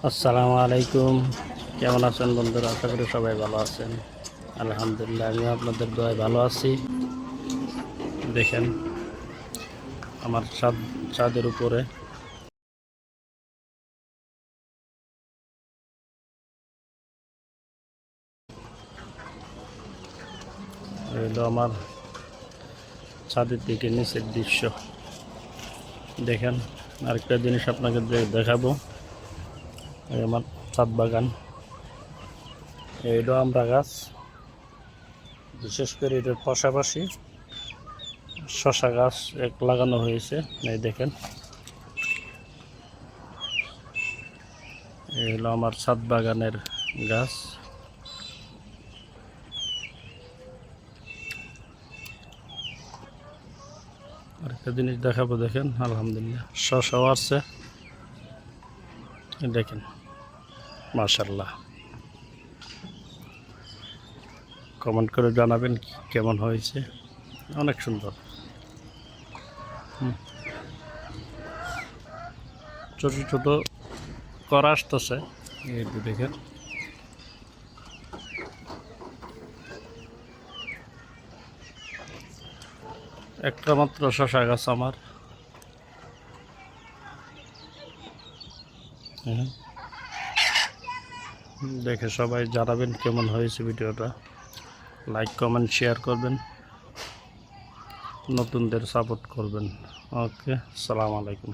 আসসালামু আলাইকুম। কেমন আছেন বন্ধুরা? আশা করি সবাই ভালো আছেন। আলহামদুলিল্লাহ, আমিও আপনাদের দোয়ায় ভালো আছি। দেখেন আমার ছাদের উপরে হলো আমার ছাদের থেকে নিচের দৃশ্য। দেখেন আরেকটা জিনিস আপনাকে দেখাবো। এই আমার ছাদ বাগান, এইটা আমরা গাছ, বিশেষ করে এটার পাশাপাশি শশা গাছ লাগানো হয়েছে। এই দেখেন, এই হলো আমার ছাদ বাগানের গাছ। আরেকটা জিনিস দেখাবো, দেখেন আলহামদুলিল্লাহ শশাও আছে। দেখেন মাশাআল্লাহ। কমেন্ট করে জানাবেন কেমন হয়েছে। অনেক সুন্দর। ছোট ছোট করা আসতেছে, এই দেখেন। একটা মাত্র শশা গাছ আমার। দেখে সবাই জানাবেন কেমন হয়েছে ভিডিওটা। লাইক কমেন্ট শেয়ার করবেন, নতুনদের সাপোর্ট করবেন। ওকে, আসসালামু আলাইকুম।